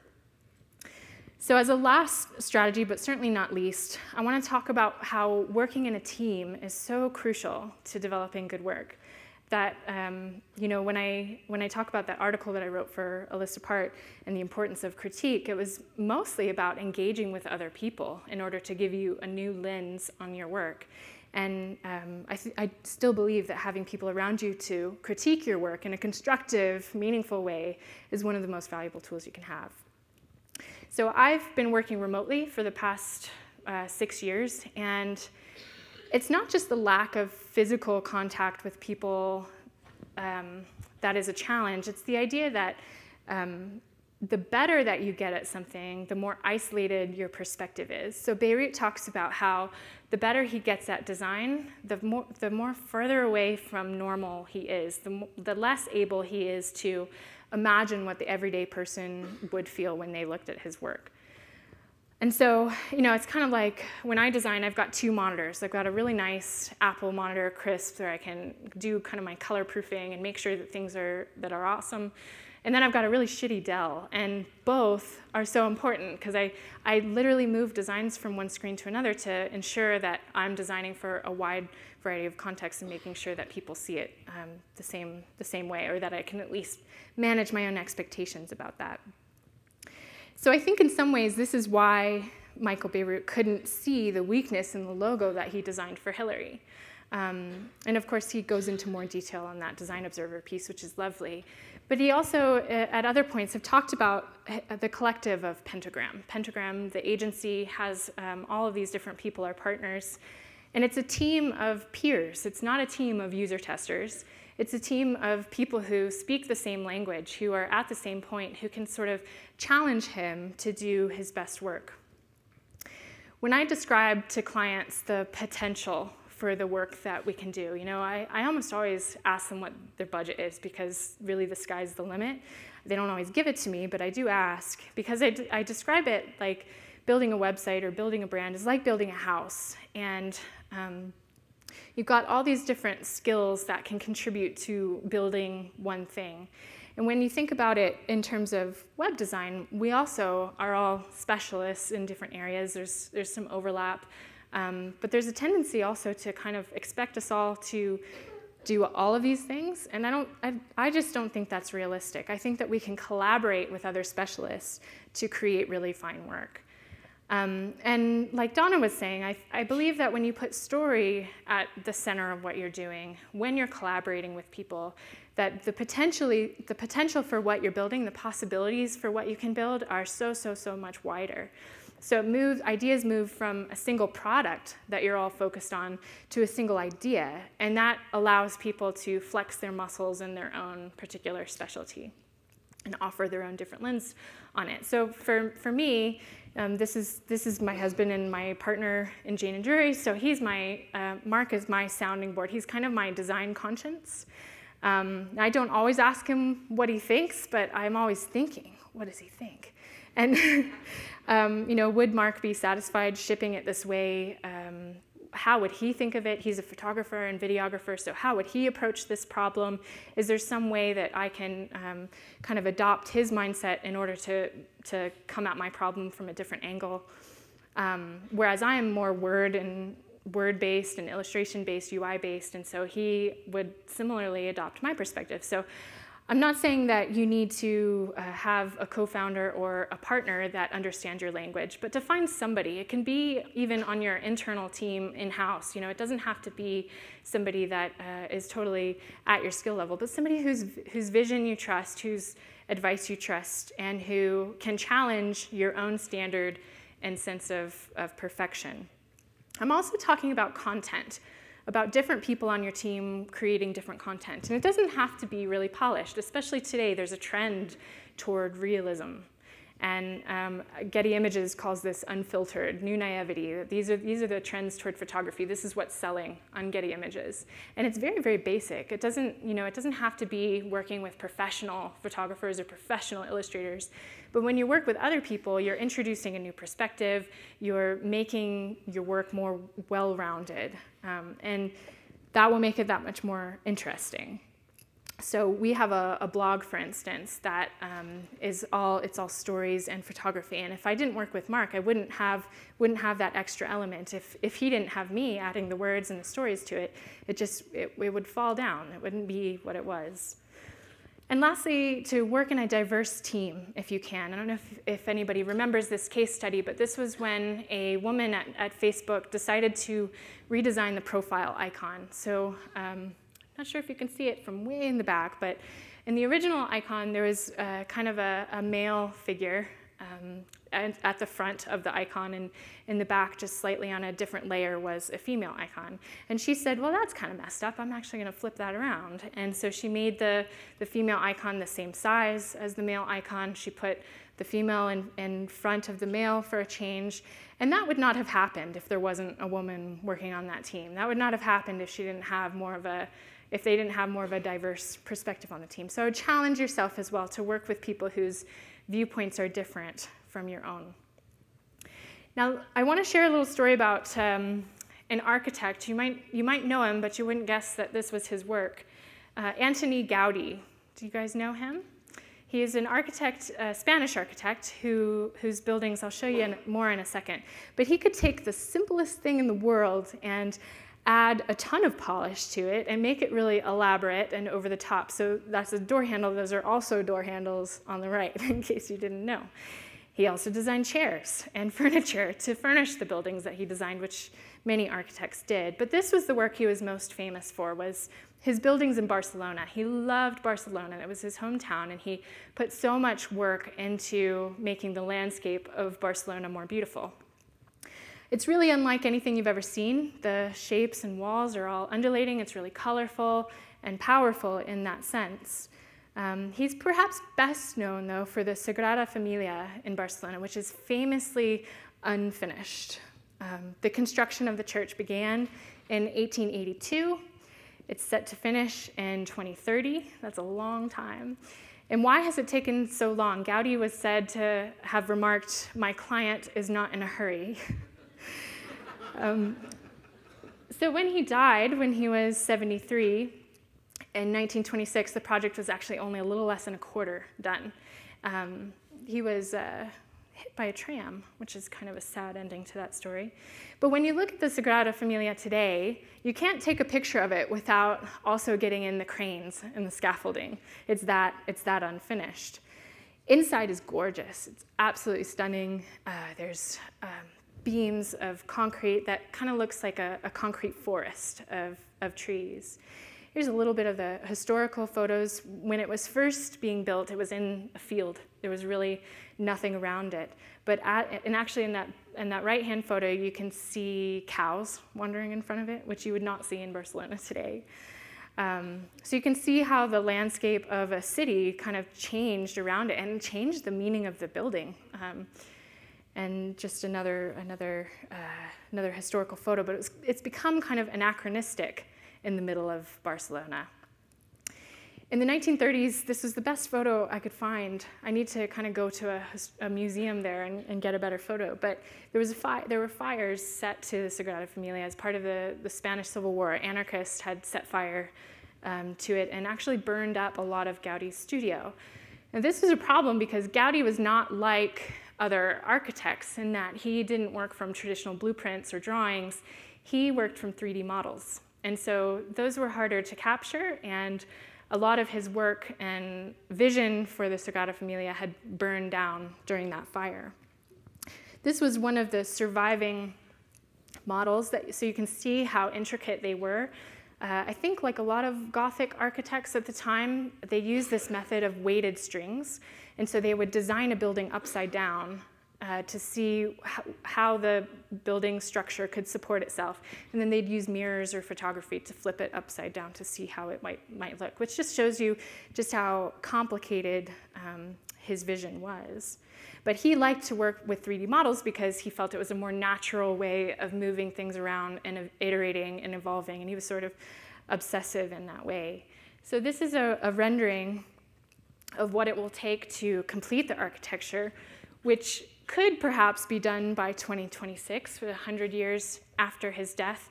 So as a last strategy, but certainly not least, I want to talk about how working in a team is so crucial to developing good work. That, when I talk about that article that I wrote for Alyssa Part and the importance of critique, it was mostly about engaging with other people in order to give you a new lens on your work. And I still believe that having people around you to critique your work in a constructive, meaningful way is one of the most valuable tools you can have. So I've been working remotely for the past 6 years, and it's not just the lack of physical contact with people that is a challenge. It's the idea that the better that you get at something, the more isolated your perspective is. So Bierut talks about how the better he gets at design, the more further away from normal he is, the less able he is to imagine what the everyday person would feel when they looked at his work. And so, it's kind of like when I design, I've got 2 monitors. I've got a really nice Apple monitor, crisp, where I can do kind of my color proofing and make sure that things that are awesome. And then I've got a really shitty Dell, and both are so important because I literally move designs from one screen to another to ensure that I'm designing for a wide variety of contexts and making sure that people see it the same way, or that I can at least manage my own expectations about that. So I think in some ways this is why Michael Bierut couldn't see the weakness in the logo that he designed for Hillary. And of course, he goes into more detail on that Design Observer piece, which is lovely. But he also, at other points, have talked about the collective of Pentagram. Pentagram, the agency, has all of these different people are partners. And it's a team of peers. It's not a team of user testers. It's a team of people who speak the same language, who are at the same point, who can sort of challenge him to do his best work. When I describe to clients the potential for the work that we can do, I almost always ask them what their budget is, because really the sky's the limit. They don't always give it to me, but I do ask, because I describe it like building a website or building a brand is like building a house. And you've got all these different skills that can contribute to building one thing. And when you think about it in terms of web design, we also are all specialists in different areas. There's some overlap. But there's a tendency also to kind of expect us all to do all of these things, and I just don't think that's realistic. I think that we can collaborate with other specialists to create really fine work. And like Donna was saying, I believe that when you put story at the center of what you're doing, when you're collaborating with people, that the potential for what you're building, the possibilities for what you can build are so much wider. So ideas move from a single product that you're all focused on to a single idea, and that allows people to flex their muscles in their own particular specialty and offer their own different lens on it. So for me, this is my husband and my partner in Jane and Drury. So he's Mark is my sounding board. He's kind of my design conscience. I don't always ask him what he thinks, but I'm always thinking, what does he think? And would Mark be satisfied shipping it this way? How would he think of it? He's a photographer and videographer, so how would he approach this problem? Is there some way that I can kind of adopt his mindset in order to come at my problem from a different angle? Whereas I am more word-based and illustration-based, UI-based, and so he would similarly adopt my perspective. So I'm not saying that you need to have a co-founder or a partner that understands your language, but to find somebody. It can be even on your internal team in-house. It doesn't have to be somebody that is totally at your skill level, but somebody whose vision you trust, whose advice you trust, and who can challenge your own standard and sense of perfection. I'm also talking about content, about different people on your team creating different content. And it doesn't have to be really polished, especially today. There's a trend toward realism. And Getty Images calls this unfiltered, new naivety. These are the trends toward photography. This is what's selling on Getty Images. And it's very basic. It doesn't have to be working with professional photographers or professional illustrators. But when you work with other people, you're introducing a new perspective. You're making your work more well-rounded. And that will make it that much more interesting. So we have a blog, for instance, that it's all stories and photography. And if I didn't work with Mark, I wouldn't have that extra element. If he didn't have me adding the words and the stories to it, it would fall down. It wouldn't be what it was. And lastly, to work in a diverse team, if you can. I don't know if anybody remembers this case study, but this was when a woman at Facebook decided to redesign the profile icon. So not sure if you can see it from way in the back, but in the original icon, there was kind of a male figure at the front of the icon, and in the back, just slightly on a different layer, was a female icon. And she said, well, that's kind of messed up. I'm actually going to flip that around. And so she made the female icon the same size as the male icon. She put the female in front of the male for a change. And that would not have happened if there wasn't a woman working on that team. That would not have happened if they didn't have more of a diverse perspective on the team. So I would challenge yourself as well to work with people whose viewpoints are different from your own. Now, I want to share a little story about an architect. You might know him, but you wouldn't guess that this was his work. Antony Gaudi. Do you guys know him? He is an architect, a Spanish architect, whose buildings I'll show you more in a second. But he could take the simplest thing in the world and add a ton of polish to it and make it really elaborate and over the top. So that's a door handle. Those are also door handles on the right, in case you didn't know. He also designed chairs and furniture to furnish the buildings that he designed, which many architects did. But this was the work he was most famous for, was his buildings in Barcelona. He loved Barcelona. It was his hometown, and he put so much work into making the landscape of Barcelona more beautiful. It's really unlike anything you've ever seen. The shapes and walls are all undulating. It's really colorful and powerful in that sense. He's perhaps best known, though, for the Sagrada Familia in Barcelona, which is famously unfinished. The construction of the church began in 1882. It's set to finish in 2030. That's a long time. And why has it taken so long? Gaudi was said to have remarked, "My client is not in a hurry." So when he died, when he was 73, in 1926, the project was actually only a little less than a quarter done. He was hit by a tram, which is kind of a sad ending to that story. But when you look at the Sagrada Familia today, you can't take a picture of it without also getting in the cranes and the scaffolding. It's that unfinished. Inside is gorgeous. It's absolutely stunning. There's beams of concrete that kind of looks like a concrete forest of trees. Here's a little bit of the historical photos. When it was first being built, it was in a field. There was really nothing around it. But actually in that right-hand photo, you can see cows wandering in front of it, which you would not see in Barcelona today. So you can see how the landscape of a city kind of changed around it and changed the meaning of the building. And just another historical photo, but it's become kind of anachronistic in the middle of Barcelona. In the 1930s, this was the best photo I could find. I need to kind of go to a museum there and get a better photo. But there were fires set to the Sagrada Familia as part of the Spanish Civil War. Anarchists had set fire to it and actually burned up a lot of Gaudi's studio. And this was a problem because Gaudi was not like other architects in that he didn't work from traditional blueprints or drawings. He worked from 3D models. And so those were harder to capture, and a lot of his work and vision for the Sagrada Familia had burned down during that fire. This was one of the surviving models, so you can see how intricate they were. I think like a lot of Gothic architects at the time, they used this method of weighted strings. And so they would design a building upside down to see how the building structure could support itself. And then they'd use mirrors or photography to flip it upside down to see how it might look, which just shows you just how complicated his vision was. But he liked to work with 3D models because he felt it was a more natural way of moving things around and iterating and evolving, and he was sort of obsessive in that way. So this is a rendering of what it will take to complete the architecture, which could perhaps be done by 2026, 100 years after his death,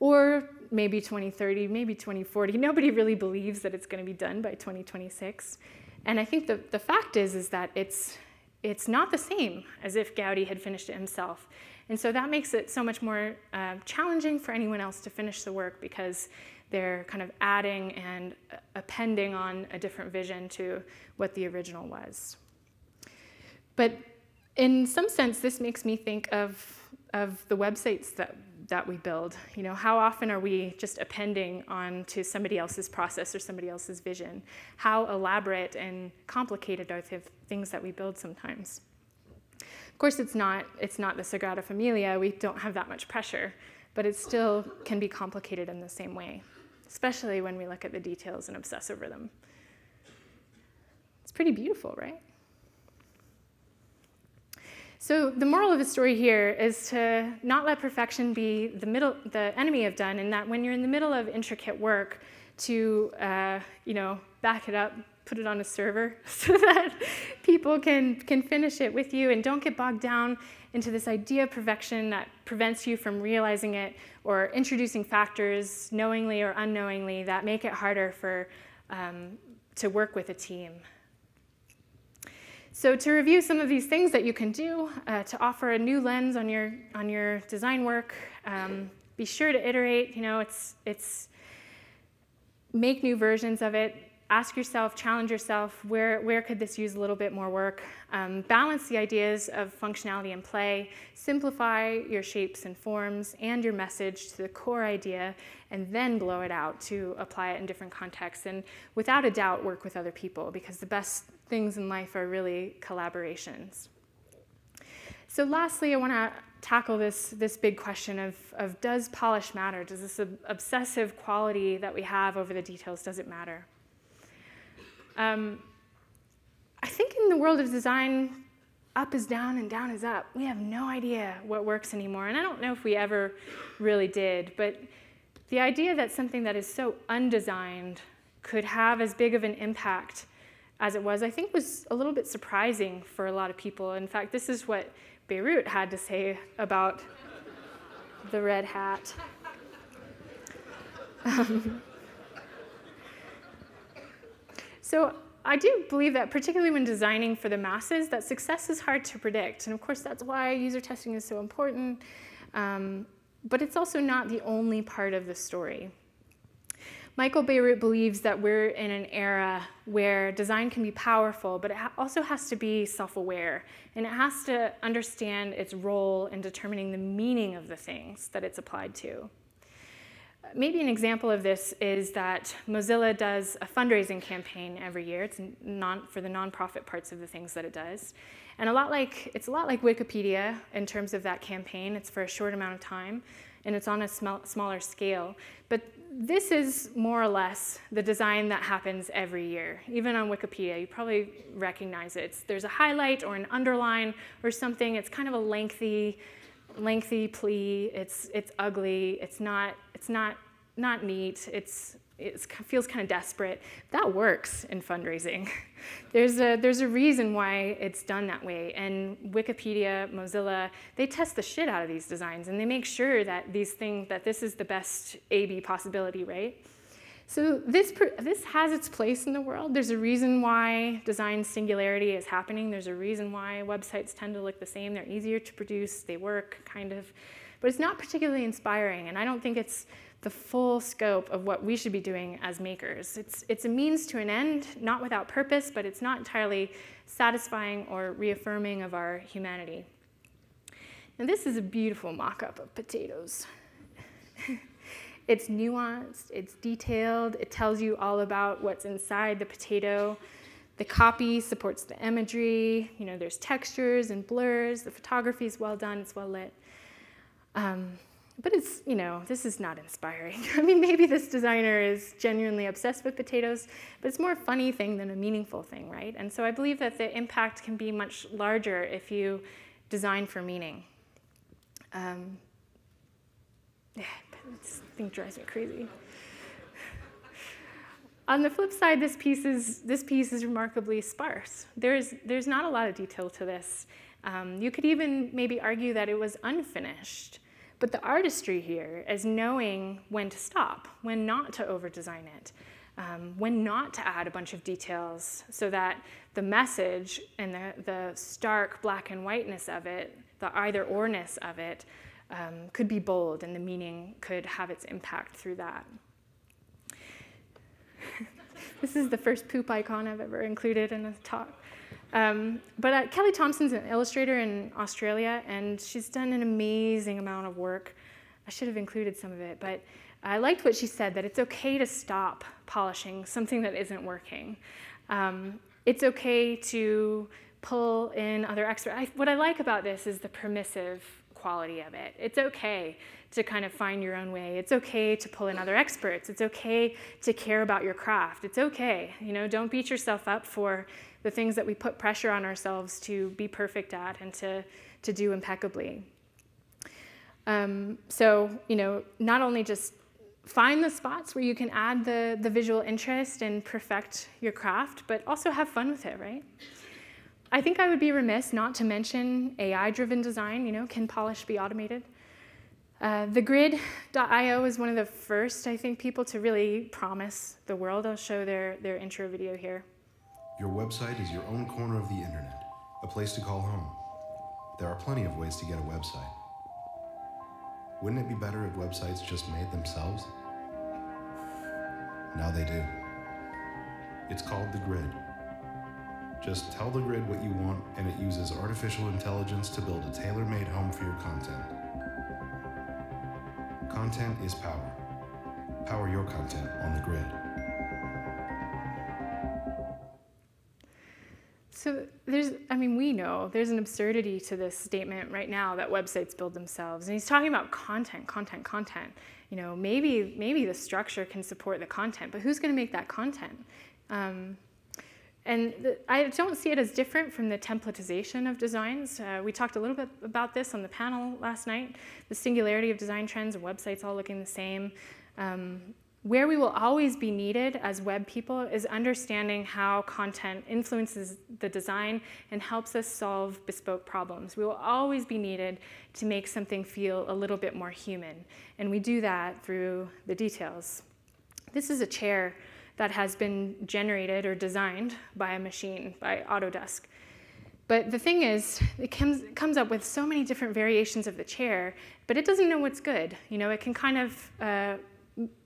or maybe 2030, maybe 2040. Nobody really believes that it's going to be done by 2026. And I think the fact is that it's not the same as if Gaudi had finished it himself. And so that makes it so much more challenging for anyone else to finish the work because they're kind of adding and appending on a different vision to what the original was. But in some sense, this makes me think of the websites that we build. You know, how often are we just appending onto somebody else's process or somebody else's vision? How elaborate and complicated are the things that we build sometimes? Of course, it's not the Sagrada Familia. We don't have that much pressure, but it still can be complicated in the same way, especially when we look at the details and obsess over them. It's pretty beautiful, right? So the moral of the story here is to not let perfection be the enemy of done, and that when you're in the middle of intricate work, to back it up, put it on a server so that people can finish it with you, and don't get bogged down into this idea of perfection that prevents you from realizing it or introducing factors knowingly or unknowingly that make it harder to work with a team. So to review some of these things that you can do to offer a new lens on your design work, be sure to iterate. You know, it's make new versions of it. Ask yourself, challenge yourself, where could this use a little bit more work? Balance the ideas of functionality and play. Simplify your shapes and forms and your message to the core idea, and then blow it out to apply it in different contexts. And without a doubt, work with other people, because the best things in life are really collaborations. So lastly, I want to tackle this big question of does polish matter? Does this obsessive quality that we have over the details, does it matter? I think in the world of design, up is down and down is up. We have no idea what works anymore, and I don't know if we ever really did, but the idea that something that is so undesigned could have as big of an impact as it was, I think was a little bit surprising for a lot of people. In fact, this is what Beirut had to say about the red hat. So I do believe that, particularly when designing for the masses, that success is hard to predict. And of course, that's why user testing is so important. But it's also not the only part of the story. Michael Beirut believes that we're in an era where design can be powerful, but it also has to be self-aware, and it has to understand its role in determining the meaning of the things that it's applied to. Maybe an example of this is that Mozilla does a fundraising campaign every year. It's for the nonprofit parts of the things that it does. And it's a lot like Wikipedia in terms of that campaign. It's for a short amount of time, and it's on a smaller scale. But this is more or less the design that happens every year. Even on Wikipedia, you probably recognize it. There's a highlight or an underline or something. It's kind of a lengthy plea. It's ugly. It's not neat. It feels kind of desperate. That works in fundraising. There's a reason why it's done that way. And Wikipedia, Mozilla, they test the shit out of these designs, and they make sure that this is the best A/B possibility, right? So this has its place in the world. There's a reason why design singularity is happening. There's a reason why websites tend to look the same. They're easier to produce. They work, kind of. But it's not particularly inspiring, and I don't think it's the full scope of what we should be doing as makers. It's a means to an end, not without purpose, but it's not entirely satisfying or reaffirming of our humanity. Now this is a beautiful mock-up of potatoes. It's nuanced, it's detailed, it tells you all about what's inside the potato. The copy supports the imagery, there's textures and blurs, the photography is well done, it's well lit. But this is not inspiring. I mean, maybe this designer is genuinely obsessed with potatoes, but it's more a funny thing than a meaningful thing, right? And so I believe that the impact can be much larger if you design for meaning. This thing drives me crazy. On the flip side, this piece is remarkably sparse. There's not a lot of detail to this. You could even maybe argue that it was unfinished. But the artistry here is knowing when to stop, when not to over-design it, when not to add a bunch of details so that the message and the stark black and whiteness of it, the either-or-ness of it, could be bold, and the meaning could have its impact through that. This is the first poop icon I've ever included in a talk. But Kelly Thompson's an illustrator in Australia, and she's done an amazing amount of work. I should have included some of it, but I liked what she said, that it's okay to stop polishing something that isn't working. It's okay to pull in other experts. What I like about this is the permissive quality of it. It's okay to kind of find your own way. It's okay to pull in other experts. It's okay to care about your craft. It's okay. Don't beat yourself up for the things that we put pressure on ourselves to be perfect at and to do impeccably. So, not only just find the spots where you can add the visual interest and perfect your craft, but also have fun with it, right? I think I would be remiss not to mention AI-driven design. Can polish be automated? TheGrid.io is one of the first, I think, people to really promise the world. I'll show their intro video here. Your website is your own corner of the internet, a place to call home. There are plenty of ways to get a website. Wouldn't it be better if websites just made themselves? Now they do. It's called The Grid. Just tell The Grid what you want, and it uses artificial intelligence to build a tailor-made home for your content. Content is power. Power your content on The Grid. So we know there's an absurdity to this statement right now that websites build themselves. And he's talking about content. Maybe the structure can support the content, but who's going to make that content? I don't see it as different from the templatization of designs. We talked a little bit about this on the panel last night, the singularity of design trends and websites all looking the same. Where we will always be needed as web people is understanding how content influences the design and helps us solve bespoke problems. We will always be needed to make something feel a little bit more human, and we do that through the details. This is a chair that has been generated or designed by a machine, by Autodesk. But the thing is, it comes up with so many different variations of the chair, but it doesn't know what's good. It can kind of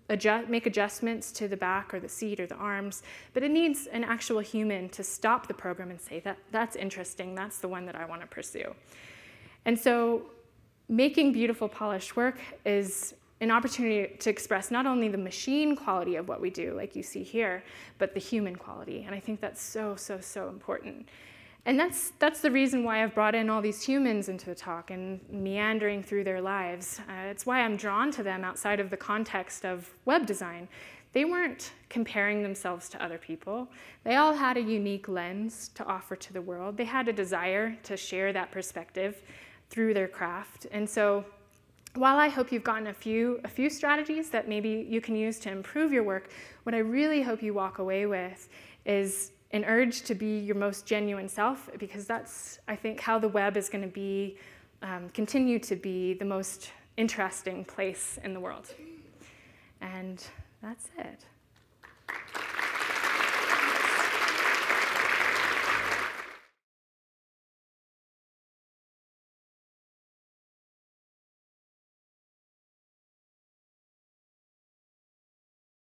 make adjustments to the back or the seat or the arms, but it needs an actual human to stop the program and say, that's interesting, that's the one that I want to pursue. And so making beautiful, polished work is an opportunity to express not only the machine quality of what we do, like you see here, but the human quality. And I think that's so, so, so important. And that's the reason why I've brought in all these humans into the talk and meandering through their lives. It's why I'm drawn to them outside of the context of web design. They weren't comparing themselves to other people. They all had a unique lens to offer to the world. They had a desire to share that perspective through their craft. And so while I hope you've gotten a few strategies that maybe you can use to improve your work, what I really hope you walk away with is an urge to be your most genuine self, because that's, I think, how the web is going to be, continue to be the most interesting place in the world. And that's it.